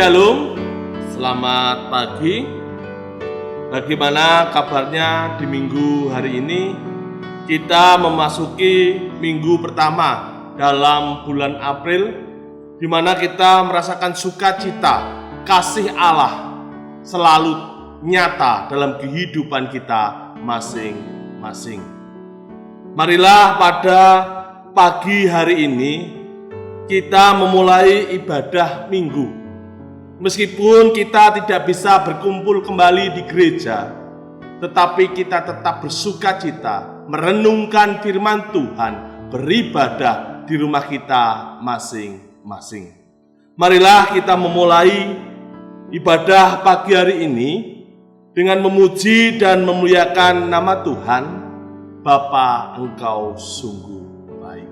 Shalom, selamat pagi. Bagaimana kabarnya di minggu hari ini? Kita memasuki minggu pertama dalam bulan April, di mana kita merasakan sukacita, kasih Allah selalu nyata dalam kehidupan kita masing-masing. Marilah pada pagi hari ini kita memulai ibadah minggu. Meskipun kita tidak bisa berkumpul kembali di gereja, tetapi kita tetap bersukacita, merenungkan firman Tuhan, beribadah di rumah kita masing-masing. Marilah kita memulai ibadah pagi hari ini dengan memuji dan memuliakan nama Tuhan. Bapa, Engkau sungguh baik.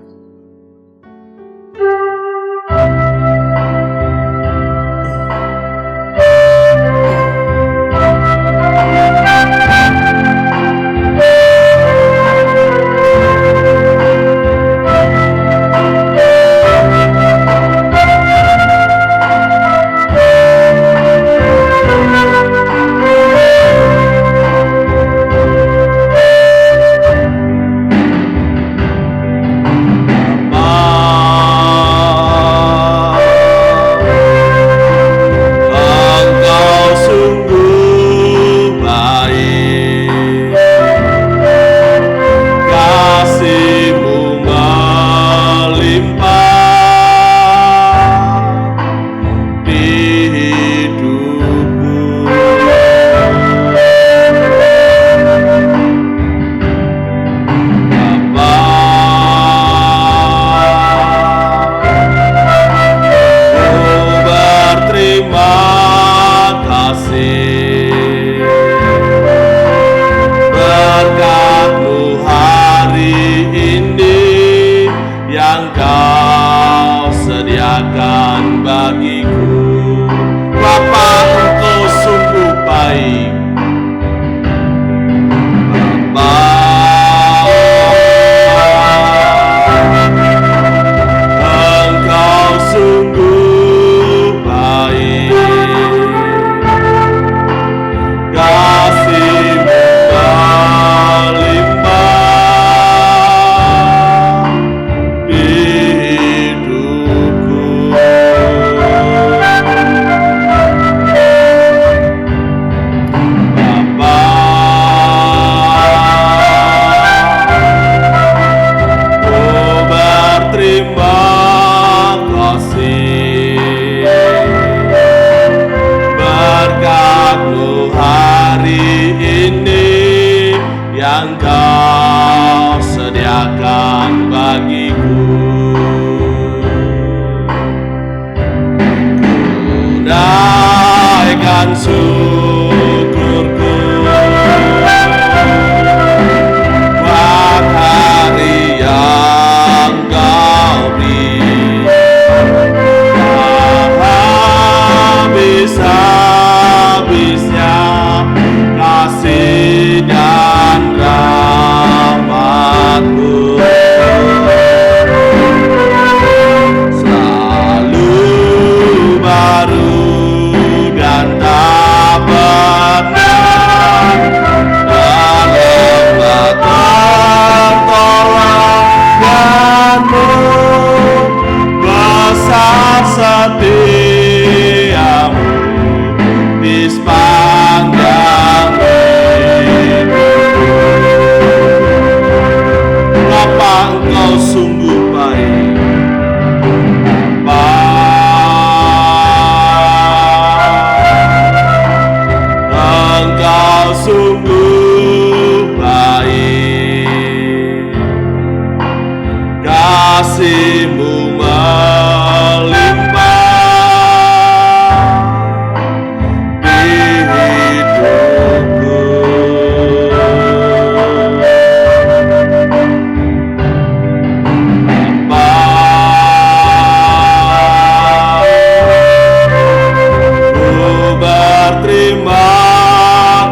Terima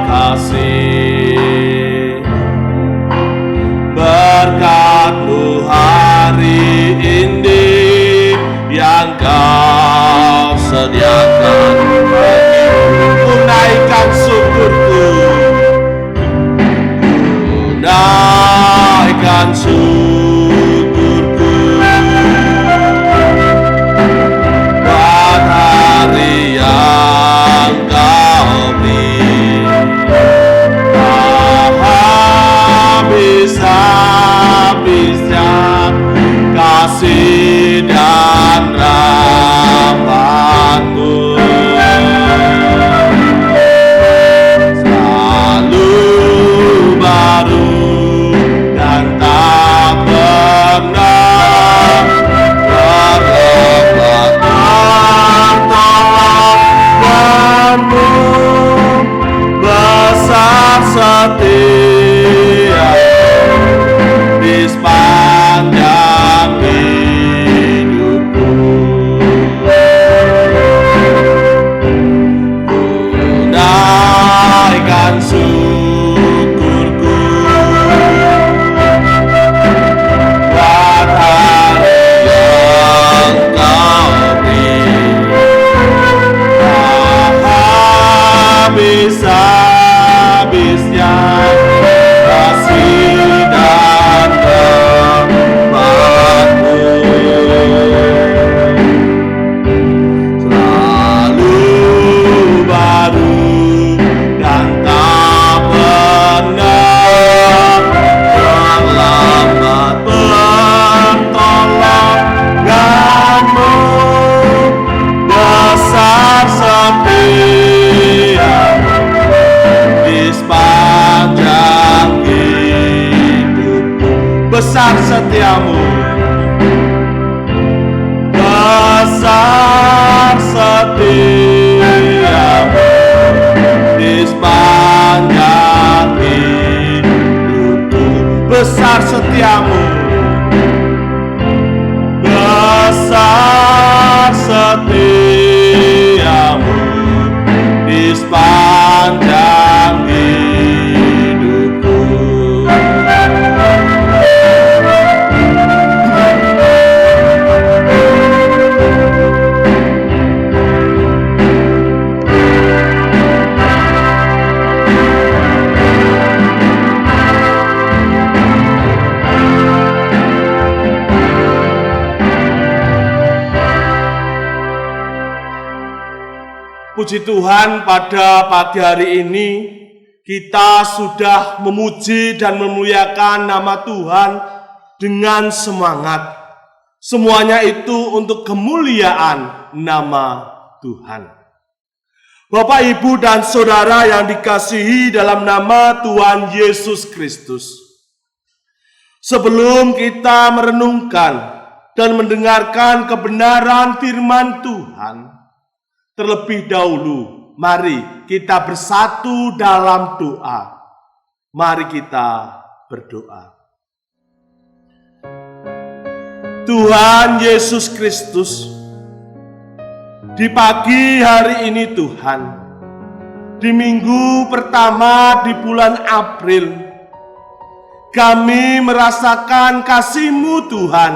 kasih. sepanjang hidupku. Besar setiamu, besar setiamu di sepanjang hidupku. Besar setiamu, besar setiamu di sepanjang hidupku. Puji Tuhan, pada pagi hari ini kita sudah memuji dan memuliakan nama Tuhan dengan semangat. Semuanya itu untuk kemuliaan nama Tuhan. Bapak, Ibu, dan Saudara yang dikasihi dalam nama Tuhan Yesus Kristus. Sebelum kita merenungkan dan mendengarkan kebenaran firman Tuhan, terlebih dahulu, mari kita bersatu dalam doa. Mari kita berdoa. Tuhan Yesus Kristus, di pagi hari ini Tuhan, di minggu pertama di bulan April, kami merasakan kasih-Mu Tuhan,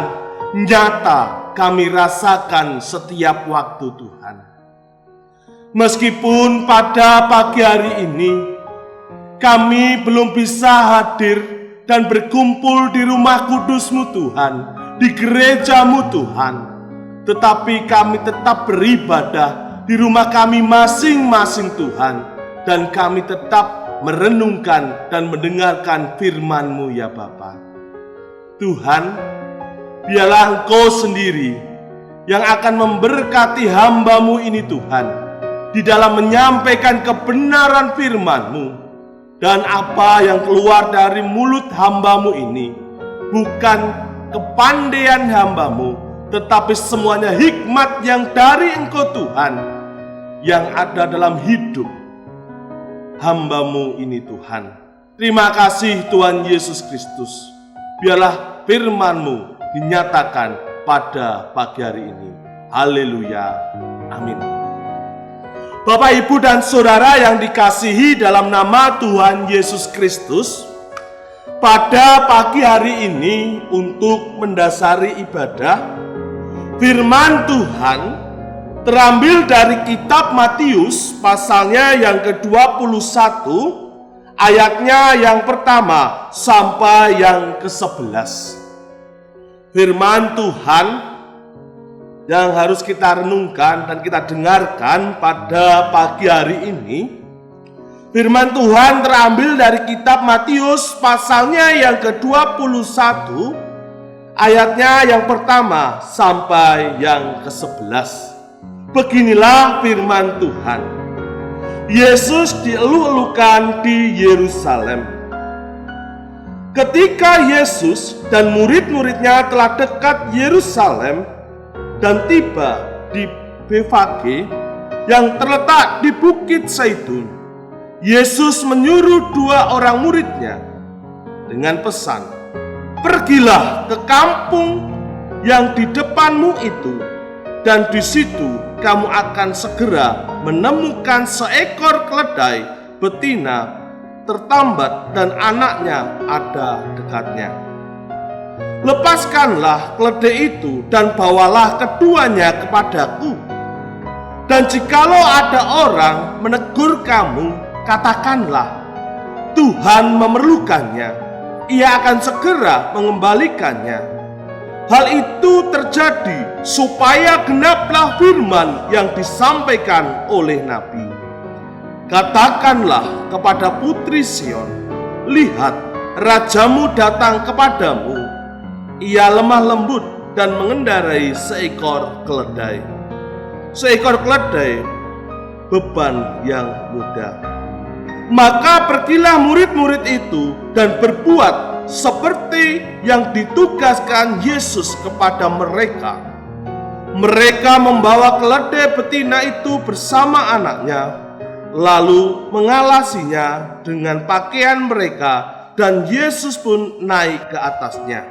nyata kami rasakan setiap waktu Tuhan. Meskipun pada pagi hari ini kami belum bisa hadir dan berkumpul di rumah kudus-Mu Tuhan, di gereja-Mu Tuhan, tetapi kami tetap beribadah di rumah kami masing-masing Tuhan, dan kami tetap merenungkan dan mendengarkan firman-Mu ya Bapa. Tuhan, biarlah Engkau sendiri yang akan memberkati hamba-Mu ini Tuhan, di dalam menyampaikan kebenaran firman-Mu, dan apa yang keluar dari mulut hamba-Mu ini bukan kepandaian hamba-Mu, tetapi semuanya hikmat yang dari Engkau Tuhan, yang ada dalam hidup hamba-Mu ini Tuhan. Terima kasih Tuhan Yesus Kristus. Biarlah firman-Mu dinyatakan pada pagi hari ini. Haleluya. Amin. Bapak, Ibu, dan Saudara yang dikasihi dalam nama Tuhan Yesus Kristus, pada pagi hari ini untuk mendasari ibadah, firman Tuhan terambil dari kitab Matius pasalnya yang ke-21, ayatnya yang pertama sampai yang ke-11. Firman Tuhan yang harus kita renungkan dan kita dengarkan pada pagi hari ini, firman Tuhan terambil dari kitab Matius pasalnya yang ke-21, ayatnya yang pertama sampai yang ke-11. Beginilah firman Tuhan. Yesus dieluk-elukan di Yerusalem. Ketika Yesus dan murid-muridnya telah dekat Yerusalem dan tiba di Befage yang terletak di Bukit Zaitun, Yesus menyuruh 2 orang muridnya dengan pesan, "Pergilah ke kampung yang di depanmu itu, dan di situ kamu akan segera menemukan seekor keledai betina tertambat dan anaknya ada dekatnya. Lepaskanlah keledai itu dan bawalah keduanya kepadaku. Dan jikalau ada orang menegur kamu, katakanlah, Tuhan memerlukannya, Ia akan segera mengembalikannya. Hal itu terjadi supaya genaplah firman yang disampaikan oleh Nabi. Katakanlah kepada putri Sion, lihat, rajamu datang kepadamu. Ia lemah lembut dan mengendarai seekor keledai. Seekor keledai, beban yang mudah." Maka pergilah murid-murid itu dan berbuat seperti yang ditugaskan Yesus kepada mereka. Mereka membawa keledai betina itu bersama anaknya, lalu mengalasinya dengan pakaian mereka, dan Yesus pun naik ke atasnya.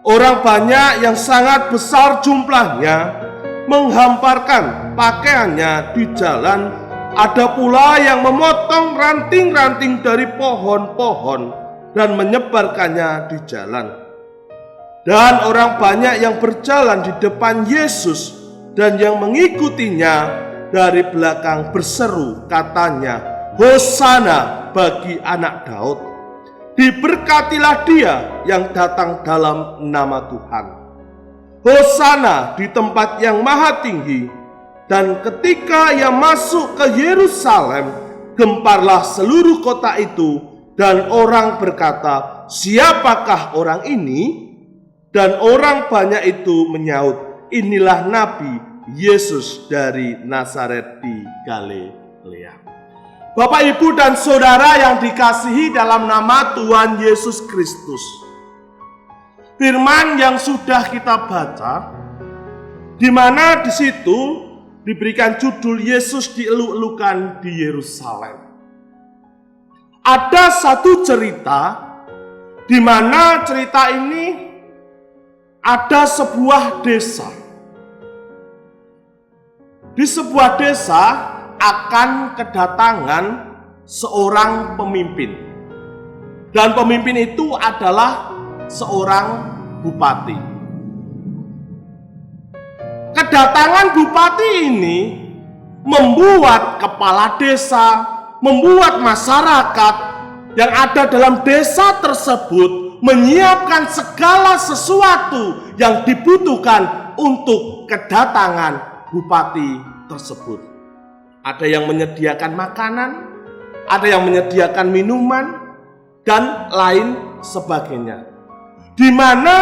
Orang banyak yang sangat besar jumlahnya menghamparkan pakaiannya di jalan. Ada pula yang memotong ranting-ranting dari pohon-pohon dan menyebarkannya di jalan. Dan orang banyak yang berjalan di depan Yesus dan yang mengikutinya dari belakang berseru, katanya, "Hosana bagi anak Daud. Diberkatilah dia yang datang dalam nama Tuhan. Hosana di tempat yang maha tinggi." Dan ketika ia masuk ke Yerusalem, gemparlah seluruh kota itu, dan orang berkata, "Siapakah orang ini?" Dan orang banyak itu menyaut, "Inilah Nabi Yesus dari Nazaret di Galilea." Bapak, Ibu, dan Saudara yang dikasihi dalam nama Tuhan Yesus Kristus, firman yang sudah kita baca, di mana di situ diberikan judul Yesus dieluk-elukan di Yerusalem. Ada satu cerita di mana cerita ini ada sebuah desa. Di sebuah desa akan kedatangan seorang pemimpin. Dan pemimpin itu adalah seorang bupati. Kedatangan bupati ini membuat kepala desa, membuat masyarakat yang ada dalam desa tersebut menyiapkan segala sesuatu yang dibutuhkan untuk kedatangan bupati tersebut. Ada yang menyediakan makanan, ada yang menyediakan minuman, dan lain sebagainya. Di mana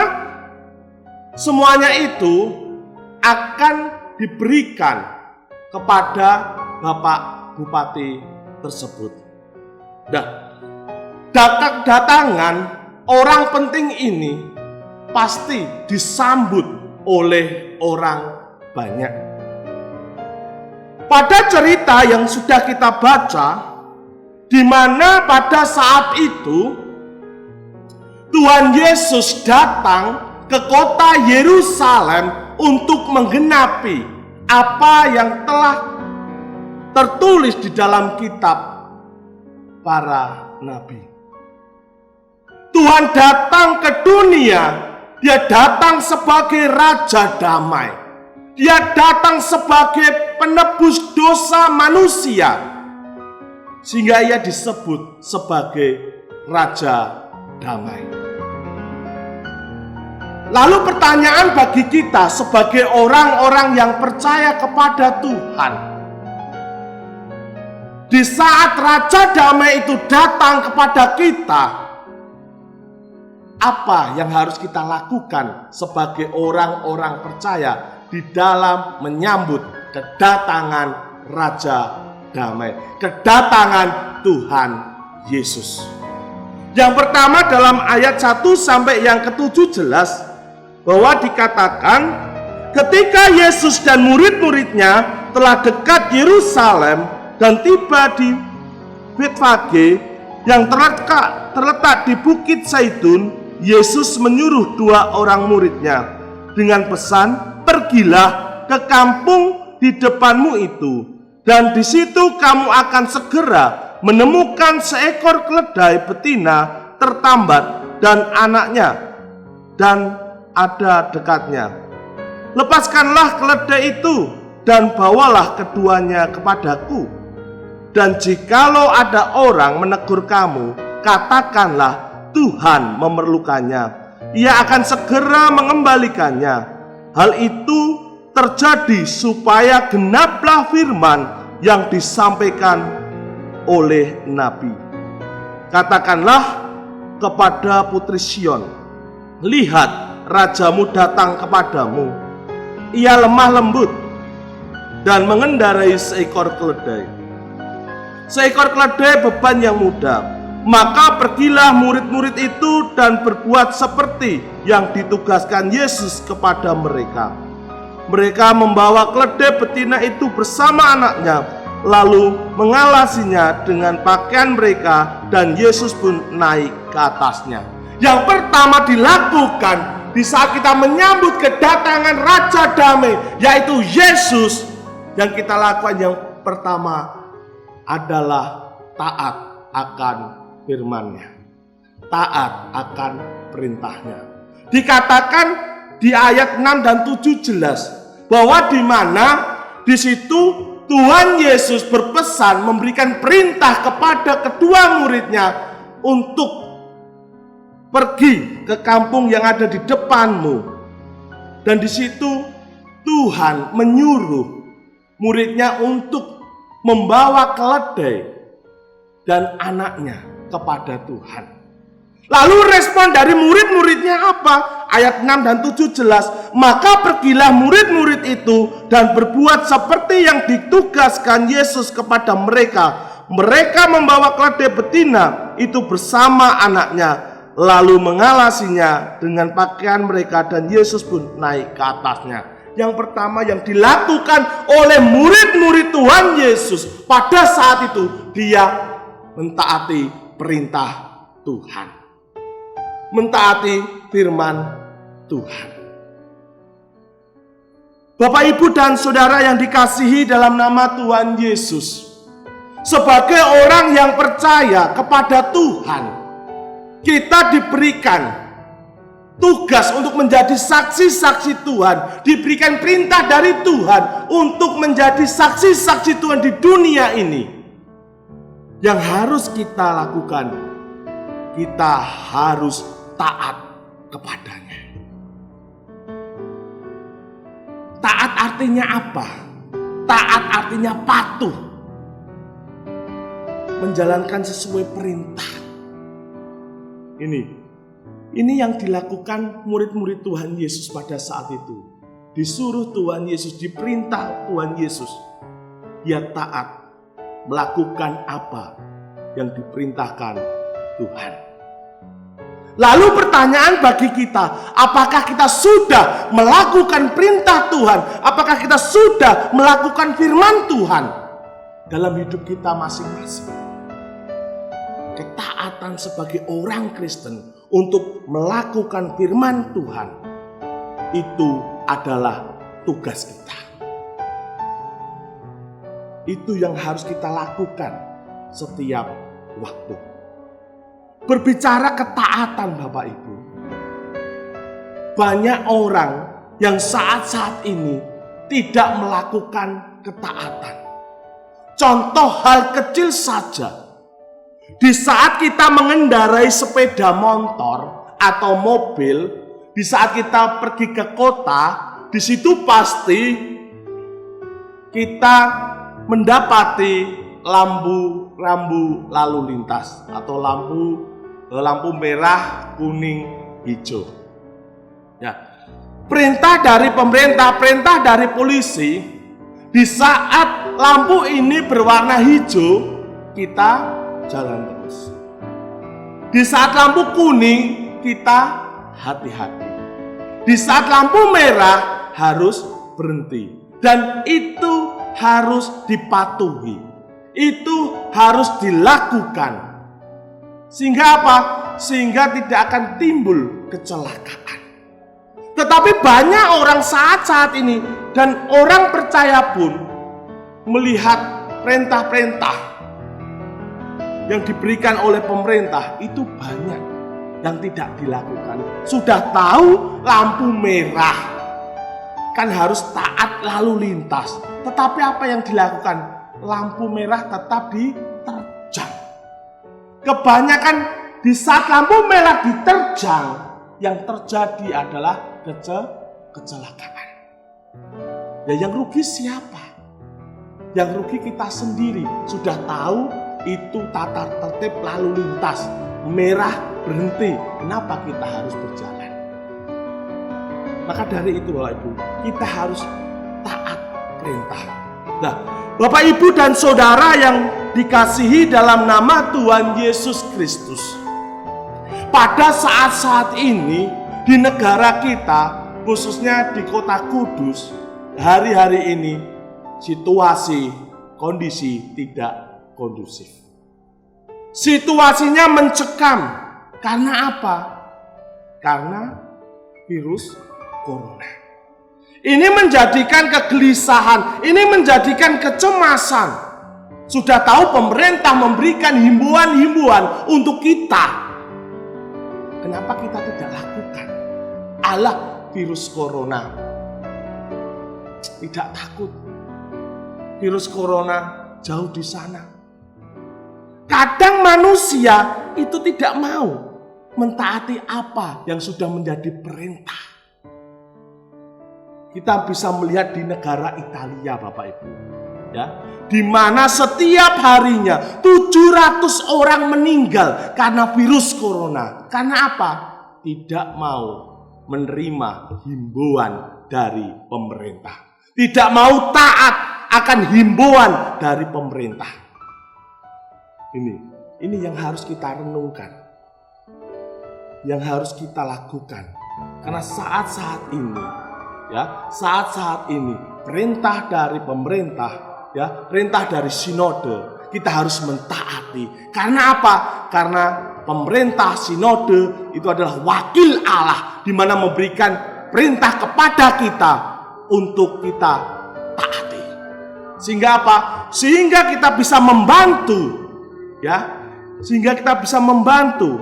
semuanya itu akan diberikan kepada Bapak Bupati tersebut. Nah, datangan orang penting ini pasti disambut oleh orang banyak. Pada cerita yang sudah kita baca, di mana pada saat itu Tuhan Yesus datang ke kota Yerusalem untuk menggenapi apa yang telah tertulis di dalam kitab para nabi. Tuhan datang ke dunia, dia datang sebagai Raja Damai. Dia datang sebagai penebus dosa manusia, sehingga ia disebut sebagai Raja Damai. Lalu pertanyaan bagi kita sebagai orang-orang yang percaya kepada Tuhan, di saat Raja Damai itu datang kepada kita, apa yang harus kita lakukan sebagai orang-orang percaya di dalam menyambut kedatangan Raja Damai, kedatangan Tuhan Yesus? Yang pertama, dalam ayat 1 sampai yang ke-7 jelas bahwa dikatakan ketika Yesus dan murid-muridnya telah dekat Yerusalem dan tiba di Betfage yang terletak di Bukit Zaitun, Yesus menyuruh 2 orang muridnya dengan pesan, "Pergilah ke kampung di depanmu itu, dan di situ kamu akan segera menemukan seekor keledai betina tertambat dan anaknya, dan ada dekatnya. Lepaskanlah keledai itu dan bawalah keduanya kepadaku. Dan jikalau ada orang menegur kamu, katakanlah Tuhan memerlukannya. Ia akan segera mengembalikannya. Hal itu terjadi supaya genaplah firman yang disampaikan oleh Nabi. Katakanlah kepada putri Sion, lihat, rajamu datang kepadamu. Ia lemah lembut dan mengendarai seekor keledai. seekor keledai beban yang mudah. Maka pergilah murid-murid itu dan berbuat seperti yang ditugaskan Yesus kepada mereka. Mereka membawa keledai betina itu bersama anaknya, lalu mengalasinya dengan pakaian mereka, dan Yesus pun naik ke atasnya. Yang pertama dilakukan di saat kita menyambut kedatangan Raja Damai, yaitu Yesus, yang kita lakukan yang pertama adalah taat akan firman-Nya, taat akan perintahnya. Dikatakan di ayat 6 dan 7 jelas bahwa di mana di situ Tuhan Yesus berpesan, memberikan perintah kepada kedua muridnya untuk pergi ke kampung yang ada di depanmu. Dan di situ Tuhan menyuruh muridnya untuk membawa keledai dan anaknya kepada Tuhan. Lalu respon dari murid-muridnya apa? Ayat 6 dan 7 jelas, maka pergilah murid-murid itu dan berbuat seperti yang ditugaskan Yesus kepada mereka. Mereka membawa keledai betina itu bersama anaknya, lalu mengalasinya dengan pakaian mereka, dan Yesus pun naik ke atasnya. Yang pertama yang dilakukan oleh murid-murid Tuhan Yesus pada saat itu, dia mentaati perintah Tuhan, mentaati firman Tuhan. Bapak, Ibu, dan Saudara yang dikasihi dalam nama Tuhan Yesus, sebagai orang yang percaya kepada Tuhan, kita diberikan tugas untuk menjadi saksi-saksi Tuhan, diberikan perintah dari Tuhan untuk menjadi saksi-saksi Tuhan di dunia ini. Yang harus kita lakukan, kita harus taat kepadanya. Taat artinya apa? Taat artinya patuh, menjalankan sesuai perintah. Ini yang dilakukan murid-murid Tuhan Yesus pada saat itu. Disuruh Tuhan Yesus, diperintah Tuhan Yesus, dia taat melakukan apa yang diperintahkan Tuhan. Lalu pertanyaan bagi kita, apakah kita sudah melakukan perintah Tuhan? Apakah kita sudah melakukan firman Tuhan dalam hidup kita masing-masing? Ketaatan sebagai orang Kristen untuk melakukan firman Tuhan, itu adalah tugas kita. Itu yang harus kita lakukan setiap waktu. Berbicara ketaatan, Bapak Ibu, banyak orang yang saat-saat ini tidak melakukan ketaatan. Contoh hal kecil saja. Di saat kita mengendarai sepeda motor atau mobil, di saat kita pergi ke kota, di situ pasti kita mendapati rambu lalu lintas atau lampu merah, kuning, hijau. Ya. Perintah dari pemerintah, perintah dari polisi, di saat lampu ini berwarna hijau, kita jalan terus. Di saat lampu kuning, kita hati-hati. Di saat lampu merah, harus berhenti. Dan itu harus dipatuhi, itu harus dilakukan. Sehingga apa? Sehingga tidak akan timbul kecelakaan. Tetapi banyak orang saat ini, dan orang percaya pun, melihat perintah-perintah yang diberikan oleh pemerintah itu banyak yang tidak dilakukan. Sudah tahu lampu merah, kan harus taat lalu lintas. Tetapi apa yang dilakukan? Lampu merah tetap diterjang. Kebanyakan di saat lampu merah diterjang, yang terjadi adalah kecelakaan. Ya, yang rugi siapa? Yang rugi kita sendiri. Sudah tahu itu tata tertib lalu lintas, merah berhenti, kenapa kita harus berjalan? Maka dari itu Bapak Ibu, kita harus taat perintah. Nah, Bapak Ibu dan Saudara yang dikasihi dalam nama Tuhan Yesus Kristus, pada saat-saat ini di negara kita, khususnya di kota Kudus, hari-hari ini situasi kondisi tidak kondusif. Situasinya mencekam. Karena apa? Karena virus corona. Ini menjadikan kegelisahan, ini menjadikan kecemasan. Sudah tahu pemerintah memberikan himbauan-himbauan untuk kita. Kenapa kita tidak lakukan? Allah, virus corona. Tidak takut. Virus corona jauh di sana. Kadang manusia itu tidak mau mentaati apa yang sudah menjadi perintah. Kita bisa melihat di negara Italia, Bapak Ibu, ya, di mana setiap harinya 700 orang meninggal karena virus corona. Karena apa? Tidak mau menerima himbauan dari pemerintah. Tidak mau taat akan himbauan dari pemerintah. Ini yang harus kita renungkan, yang harus kita lakukan. Karena saat-saat ini, ya, saat-saat ini perintah dari pemerintah, ya, perintah dari sinode, kita harus mentaati. Karena apa? Karena pemerintah sinode itu adalah wakil Allah, di mana memberikan perintah kepada kita untuk kita taati. Sehingga apa? Sehingga kita bisa membantu. Ya, sehingga kita bisa membantu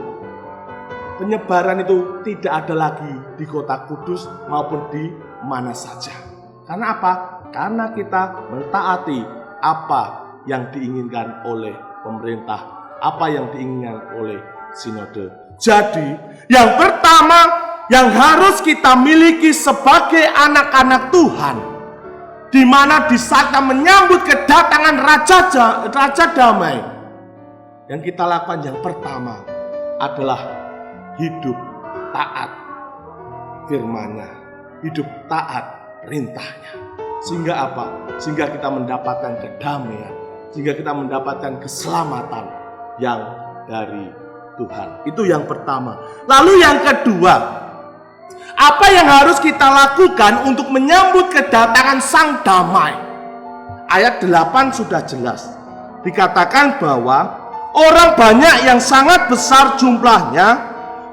penyebaran itu tidak ada lagi di kota Kudus maupun di mana saja. Karena apa? Karena kita mentaati apa yang diinginkan oleh pemerintah, apa yang diinginkan oleh sinode. Jadi, yang pertama yang harus kita miliki sebagai anak-anak Tuhan, di mana di saat menyambut kedatangan Raja Damai, yang kita lakukan yang pertama adalah hidup taat firman-Nya, hidup taat perintahnya. Sehingga apa? Sehingga kita mendapatkan kedamaian, sehingga kita mendapatkan keselamatan yang dari Tuhan. Itu yang pertama. Lalu yang kedua, apa yang harus kita lakukan untuk menyambut kedatangan Sang Damai? Ayat 8 sudah jelas. Dikatakan bahwa orang banyak yang sangat besar jumlahnya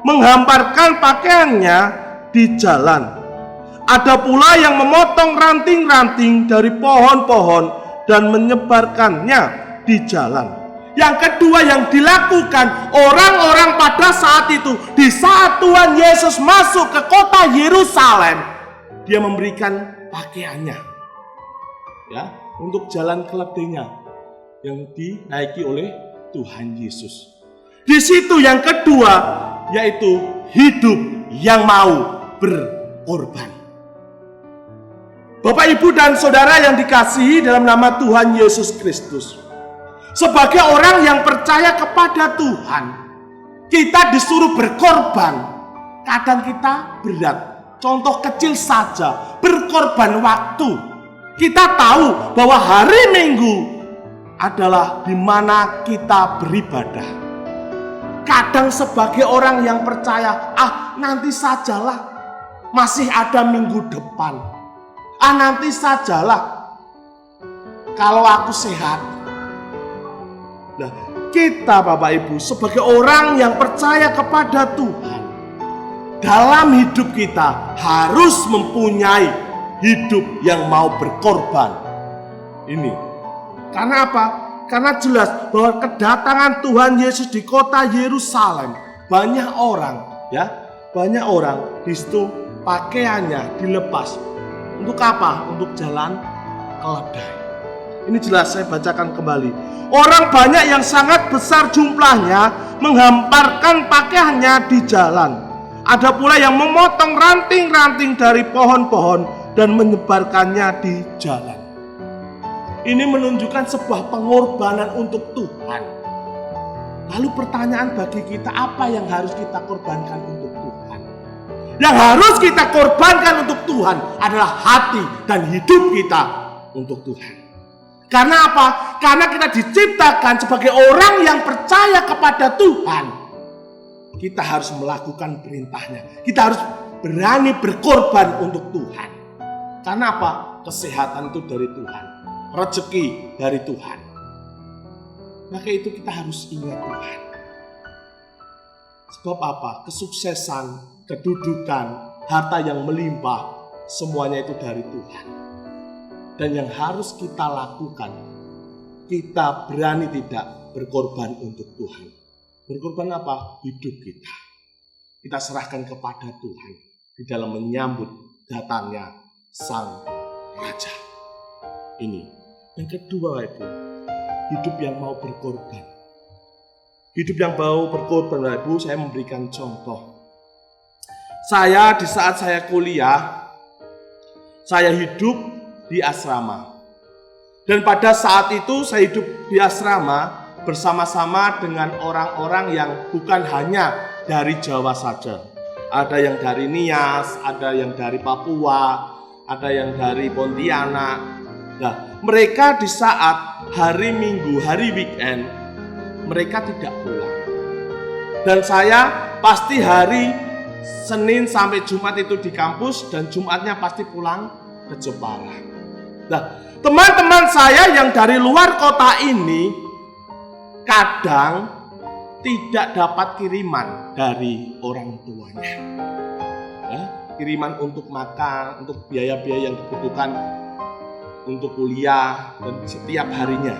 menghamparkan pakaiannya di jalan. Ada pula yang memotong ranting-ranting dari pohon-pohon dan menyebarkannya di jalan. Yang kedua yang dilakukan orang-orang pada saat itu, di saat Tuhan Yesus masuk ke kota Yerusalem, dia memberikan pakaiannya, ya, untuk jalan keledainya yang dinaiki oleh Tuhan Yesus. Di situ yang kedua, yaitu hidup yang mau berkorban. Bapak, Ibu, dan Saudara yang dikasihi dalam nama Tuhan Yesus Kristus, sebagai orang yang percaya kepada Tuhan, kita disuruh berkorban. Kadang kita berat. Contoh kecil saja, berkorban waktu. Kita tahu bahwa hari Minggu adalah di mana kita beribadah. Kadang sebagai orang yang percaya, nanti sajalah, masih ada minggu depan. Nanti sajalah, kalau aku sehat. Nah, kita Bapak Ibu sebagai orang yang percaya kepada Tuhan, dalam hidup kita harus mempunyai hidup yang mau berkorban. Ini karena apa? Karena jelas bahwa kedatangan Tuhan Yesus di kota Yerusalem, banyak orang di situ pakaiannya dilepas. Untuk apa? Untuk jalan keledai. Ini jelas, saya bacakan kembali. Orang banyak yang sangat besar jumlahnya menghamparkan pakaiannya di jalan. Ada pula yang memotong ranting-ranting dari pohon-pohon dan menyebarkannya di jalan. Ini menunjukkan sebuah pengorbanan untuk Tuhan. Lalu pertanyaan bagi kita, apa yang harus kita korbankan untuk Tuhan? Yang harus kita korbankan untuk Tuhan adalah hati dan hidup kita untuk Tuhan. Karena apa? Karena kita diciptakan sebagai orang yang percaya kepada Tuhan. Kita harus melakukan perintahnya. Kita harus berani berkorban untuk Tuhan. Karena apa? Kesehatan itu dari Tuhan. Rezeki dari Tuhan. Maka itu kita harus ingat Tuhan. Sebab apa? Kesuksesan, kedudukan, harta yang melimpah, semuanya itu dari Tuhan. Dan yang harus kita lakukan, kita berani tidak berkorban untuk Tuhan. Berkorban apa? Hidup kita. Kita serahkan kepada Tuhan di dalam menyambut datangnya Sang Raja. Ini. Yang kedua, Ibu, hidup yang mau berkorban. Hidup yang mau berkorban, Ibu, saya memberikan contoh. Saya di saat saya kuliah, saya hidup di asrama. Dan pada saat itu saya hidup di asrama bersama-sama dengan orang-orang yang bukan hanya dari Jawa saja. Ada yang dari Nias, ada yang dari Papua, ada yang dari Pontianak. Nah, mereka di saat hari Minggu, hari weekend, mereka tidak pulang. Dan saya pasti hari Senin sampai Jumat itu di kampus, dan Jumatnya pasti pulang ke Jepara. Nah, teman-teman saya yang dari luar kota ini kadang tidak dapat kiriman dari orang tuanya. Ya, kiriman untuk makan, untuk biaya-biaya yang dibutuhkan untuk kuliah dan setiap harinya.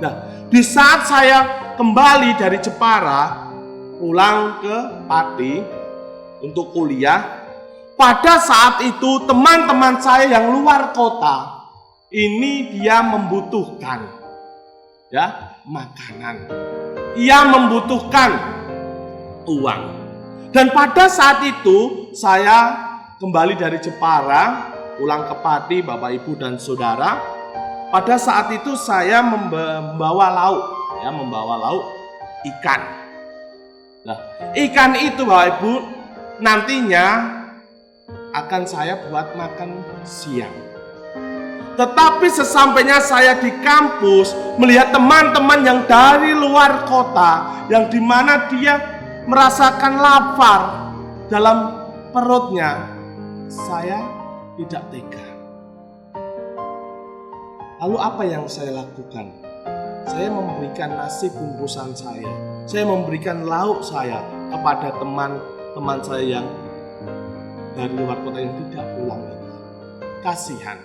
Nah, di saat saya kembali dari Jepara pulang ke Pati untuk kuliah, pada saat itu teman-teman saya yang luar kota ini dia membutuhkan makanan. Ia membutuhkan uang. Dan pada saat itu saya kembali dari Jepara, pulang ke Pati, Bapak Ibu dan Saudara. Pada saat itu saya membawa lauk ikan. Nah, ikan itu Bapak Ibu nantinya akan saya buat makan siang. Tetapi sesampainya saya di kampus, melihat teman-teman yang dari luar kota, yang dimana dia merasakan lapar dalam perutnya, saya tidak tega. Lalu apa yang saya lakukan? Saya memberikan nasi bungkusan saya memberikan lauk saya kepada teman-teman saya yang dari luar kota yang tidak pulang lagi. Kasihan.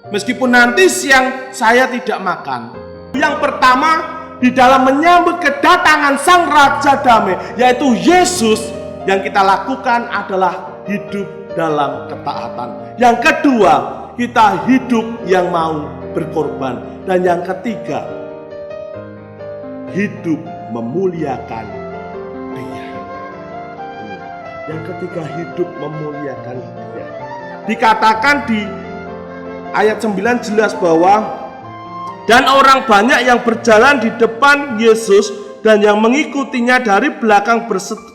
Meskipun nanti siang saya tidak makan. Yang pertama, di dalam menyambut kedatangan Sang Raja Damai, yaitu Yesus, yang kita lakukan adalah hidup dalam ketaatan. Yang kedua, kita hidup yang mau berkorban. Dan yang ketiga, hidup memuliakan Dia. Yang ketiga, hidup memuliakan Dia. Dikatakan di ayat 9 jelas bahwa dan orang banyak yang berjalan di depan Yesus dan yang mengikutinya dari belakang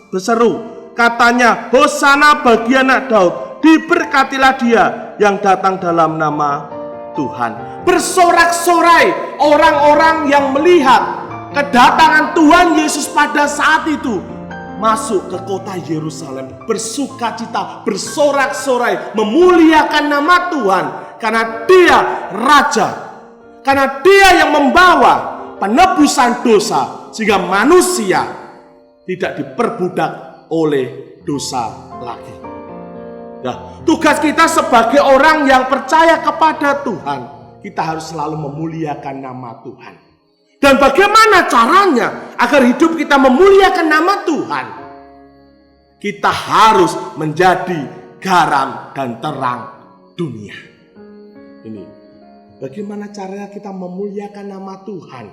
berseru, katanya, Hosana bagi anak Daud, diberkatilah dia yang datang dalam nama Tuhan. Bersorak-sorai orang-orang yang melihat kedatangan Tuhan Yesus pada saat itu masuk ke kota Yerusalem, bersukacita, bersorak-sorai, memuliakan nama Tuhan. Karena Dia Raja, karena Dia yang membawa penebusan dosa, sehingga manusia tidak diperbudak oleh dosa lagi. Nah, tugas kita sebagai orang yang percaya kepada Tuhan, kita harus selalu memuliakan nama Tuhan. Dan bagaimana caranya agar hidup kita memuliakan nama Tuhan? Kita harus menjadi garam dan terang dunia. Ini, bagaimana caranya kita memuliakan nama Tuhan?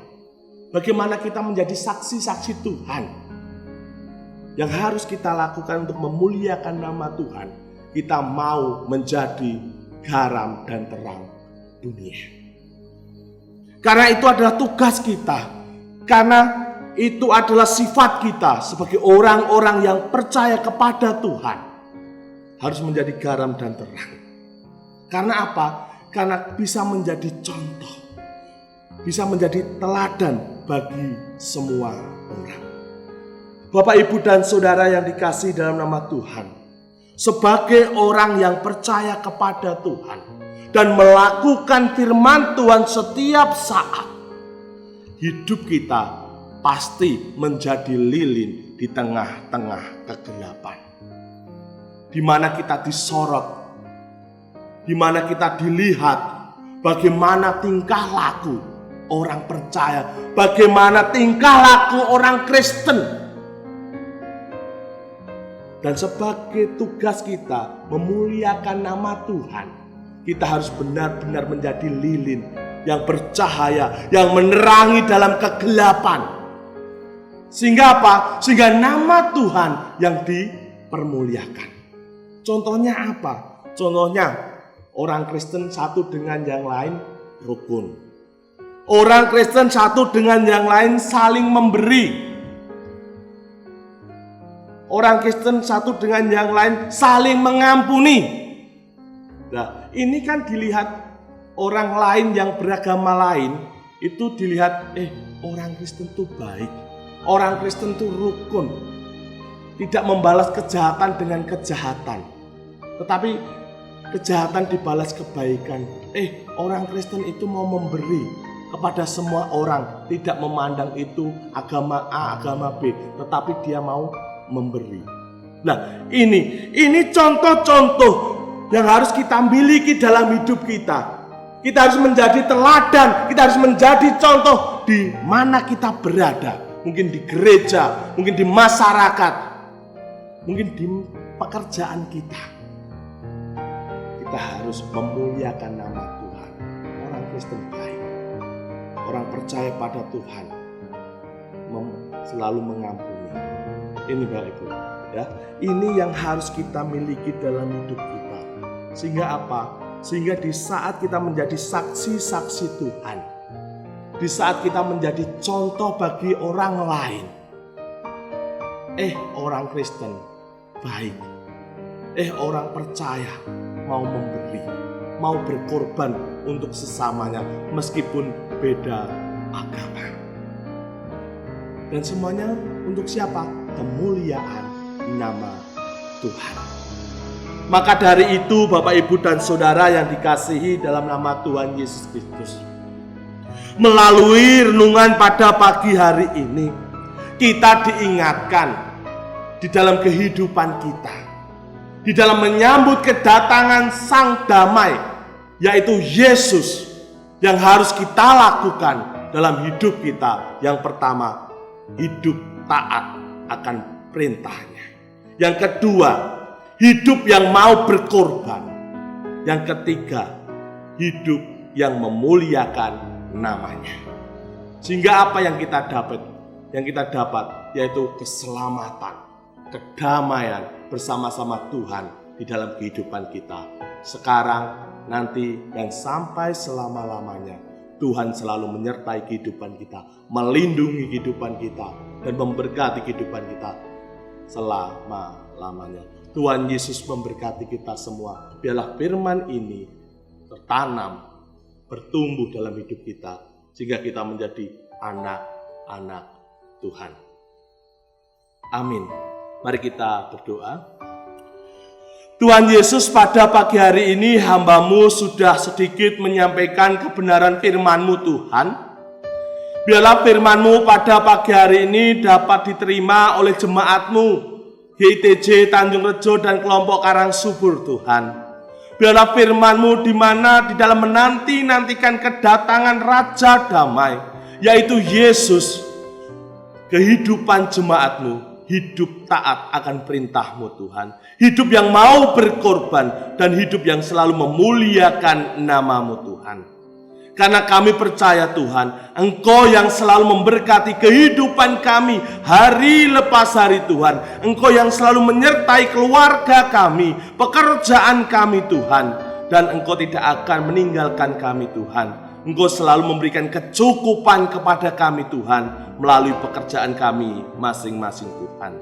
Bagaimana kita menjadi saksi-saksi Tuhan? Yang harus kita lakukan untuk memuliakan nama Tuhan, kita mau menjadi garam dan terang dunia. Karena itu adalah tugas kita. Karena itu adalah sifat kita sebagai orang-orang yang percaya kepada Tuhan. Harus menjadi garam dan terang. Karena apa? Karena bisa menjadi contoh. bisa menjadi teladan bagi semua orang. Bapak, Ibu, dan Saudara yang dikasihi dalam nama Tuhan, sebagai orang yang percaya kepada Tuhan dan melakukan firman Tuhan setiap saat, hidup kita pasti menjadi lilin di tengah-tengah kegelapan, di mana kita disorot, di mana kita dilihat bagaimana tingkah laku orang percaya, bagaimana tingkah laku orang Kristen. Dan sebagai tugas kita memuliakan nama Tuhan, kita harus benar-benar menjadi lilin yang bercahaya, yang menerangi dalam kegelapan. Sehingga apa? Sehingga nama Tuhan yang dipermuliakan. Contohnya apa? Contohnya orang Kristen satu dengan yang lain rukun. Orang Kristen satu dengan yang lain saling memberi. Orang Kristen satu dengan yang lain saling mengampuni. Nah, ini kan dilihat orang lain yang beragama lain, itu dilihat orang Kristen itu baik. Orang Kristen itu rukun, tidak membalas kejahatan dengan kejahatan, tetapi kejahatan dibalas kebaikan. Orang Kristen itu mau memberi kepada semua orang, tidak memandang itu agama A, agama B, tetapi dia mau memberi. Nah, ini contoh-contoh yang harus kita miliki dalam hidup kita. Kita harus menjadi teladan, kita harus menjadi contoh di mana kita berada. Mungkin di gereja, mungkin di masyarakat, mungkin di pekerjaan kita. Kita harus memuliakan nama Tuhan. Orang Kristen baik, orang percaya pada Tuhan, selalu mengampuni. Ini Bapak Ibu, ya. Ini yang harus kita miliki dalam hidup kita. Sehingga apa? Sehingga di saat kita menjadi saksi-saksi Tuhan, di saat kita menjadi contoh bagi orang lain, orang Kristen baik, orang percaya mau memberi, mau berkorban untuk sesamanya meskipun beda agama. Dan semuanya untuk siapa? Kemuliaan nama Tuhan. Maka dari itu Bapak, Ibu, dan Saudara yang dikasihi dalam nama Tuhan Yesus Kristus, melalui renungan pada pagi hari ini, kita diingatkan di dalam kehidupan kita, di dalam menyambut kedatangan Sang Damai, yaitu Yesus, yang harus kita lakukan dalam hidup kita. Yang pertama, hidup taat akan perintahnya. Yang kedua, hidup yang mau berkorban. Yang ketiga, hidup yang memuliakan namanya. Sehingga apa yang kita dapat? Yang kita dapat yaitu keselamatan, kedamaian bersama-sama Tuhan di dalam kehidupan kita. Sekarang, nanti, dan sampai selama-lamanya. Tuhan selalu menyertai kehidupan kita, melindungi kehidupan kita, dan memberkati kehidupan kita selama-lamanya. Tuhan Yesus memberkati kita semua. Biarlah firman ini tertanam, bertumbuh dalam hidup kita, sehingga kita menjadi anak-anak Tuhan. Amin. Mari kita berdoa. Tuhan Yesus, pada pagi hari ini hamba-Mu sudah sedikit menyampaikan kebenaran firman-Mu Tuhan. Biarlah firman-Mu pada pagi hari ini dapat diterima oleh jemaat-Mu GITJ Tanjung Rejo dan kelompok Karang Subur Tuhan. Biarlah firman-Mu di mana di dalam menanti-nantikan kedatangan Raja Damai, yaitu Yesus, kehidupan jemaat-Mu hidup taat akan perintah-Mu Tuhan, hidup yang mau berkorban, dan hidup yang selalu memuliakan nama-Mu Tuhan. Karena kami percaya Tuhan, Engkau yang selalu memberkati kehidupan kami hari lepas hari Tuhan. Engkau yang selalu menyertai keluarga kami, pekerjaan kami Tuhan, dan Engkau tidak akan meninggalkan kami Tuhan. Engkau selalu memberikan kecukupan kepada kami Tuhan melalui pekerjaan kami masing-masing Tuhan.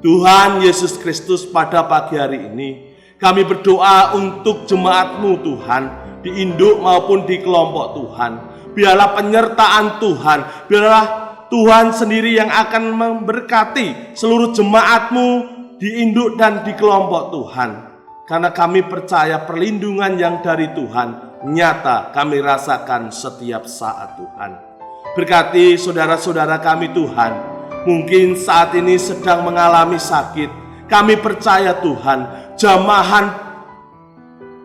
Tuhan Yesus Kristus, pada pagi hari ini kami berdoa untuk jemaat-Mu Tuhan, di induk maupun di kelompok Tuhan. biarlah penyertaan Tuhan, biarlah Tuhan sendiri yang akan memberkati seluruh jemaat-Mu di induk dan di kelompok Tuhan. Karena kami percaya perlindungan yang dari Tuhan nyata kami rasakan setiap saat Tuhan. Berkati saudara-saudara kami Tuhan, mungkin saat ini sedang mengalami sakit. Kami percaya Tuhan, jamahan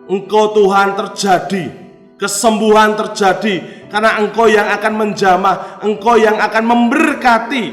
Engkau Tuhan terjadi, kesembuhan terjadi, karena Engkau yang akan menjamah, Engkau yang akan memberkati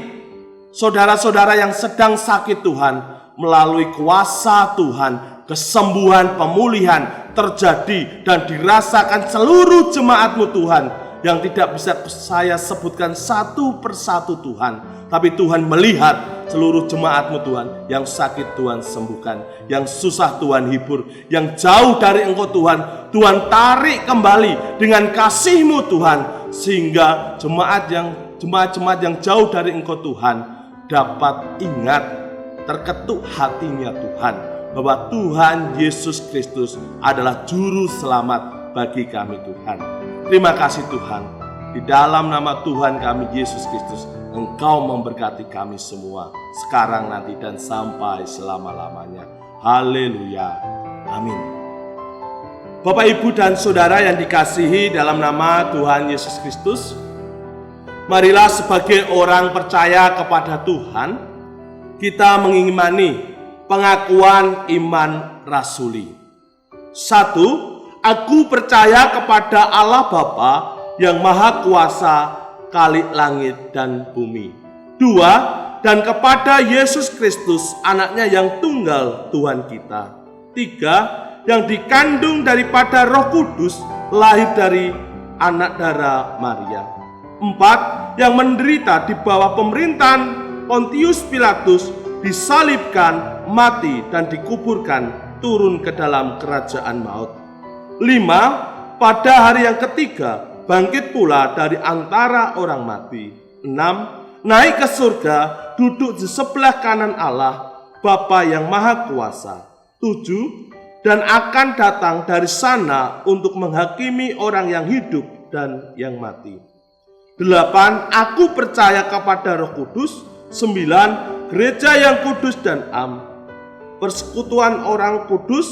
saudara-saudara yang sedang sakit Tuhan. Melalui kuasa Tuhan, kesembuhan, pemulihan terjadi dan dirasakan seluruh jemaat-Mu Tuhan, yang tidak bisa saya sebutkan satu persatu Tuhan. Tapi Tuhan melihat seluruh jemaat-Mu Tuhan, yang sakit Tuhan sembuhkan, yang susah Tuhan hibur, yang jauh dari Engkau Tuhan, Tuhan tarik kembali dengan kasih-Mu Tuhan, sehingga jemaat-jemaat yang jauh dari Engkau Tuhan dapat ingat, terketuk hatinya Tuhan, bahwa Tuhan Yesus Kristus adalah juru selamat bagi kami Tuhan. Terima kasih Tuhan, di dalam nama Tuhan kami Yesus Kristus, Engkau memberkati kami semua, sekarang, nanti, dan sampai selama-lamanya. Haleluya. Amin. Bapak, Ibu, dan Saudara yang dikasihi dalam nama Tuhan Yesus Kristus, marilah sebagai orang percaya kepada Tuhan, kita mengimani pengakuan iman rasuli. 1. Aku percaya kepada Allah Bapa yang Maha Kuasa, Khalik langit dan bumi. 2. Dan kepada Yesus Kristus, anaknya yang tunggal Tuhan kita. 3. Yang dikandung daripada Roh Kudus, lahir dari anak darah Maria. 4. Yang menderita di bawah pemerintahan Pontius Pilatus, disalibkan, mati, dan dikuburkan, turun ke dalam kerajaan maut. 5. Pada hari yang ketiga, bangkit pula dari antara orang mati. 6. Naik ke surga, duduk di sebelah kanan Allah, Bapa yang Maha Kuasa. 7. Dan akan datang dari sana untuk menghakimi orang yang hidup dan yang mati. 8. Aku percaya kepada Roh Kudus. 9. Gereja yang kudus dan am, persekutuan orang kudus.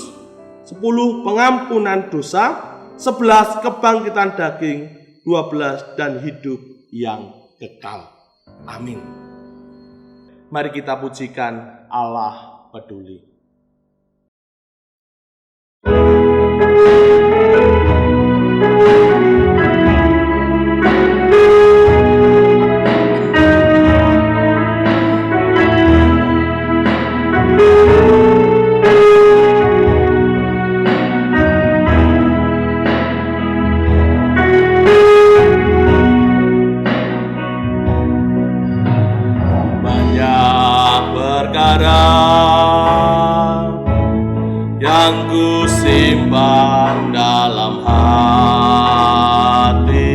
10. Pengampunan dosa. 11. Kebangkitan daging. 12. Dan hidup yang kekal. Amin. Mari kita pujikan Allah peduli. Yang ku simpan dalam hati,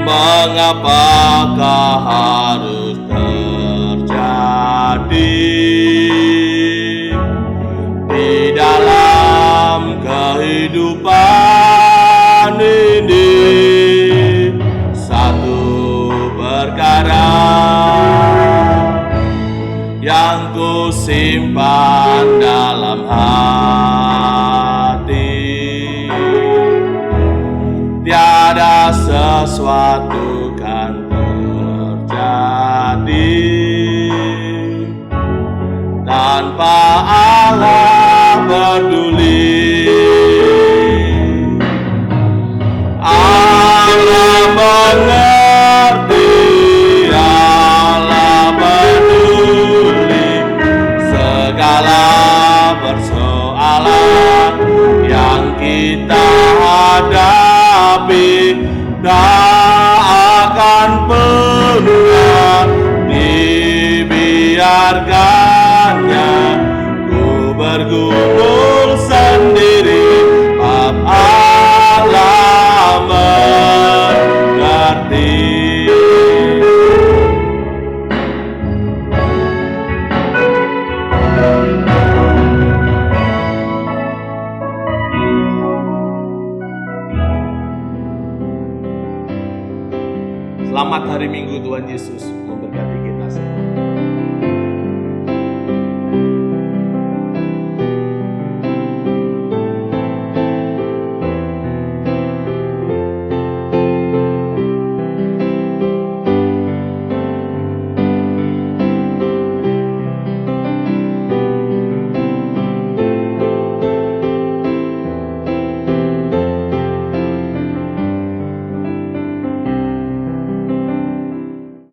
mengapakah harus terjadi di dalam kehidupan ini? Satu perkara yang ku simpan dalam hati, tiada sesuatu kan terjadi tanpa Allah peduli. Allah mengerti, Allah peduli segala persoalan yang kita hadapi, tak akan pernah dibiarkannya ku bergumul sendiri. Allah mengerti. Yesus.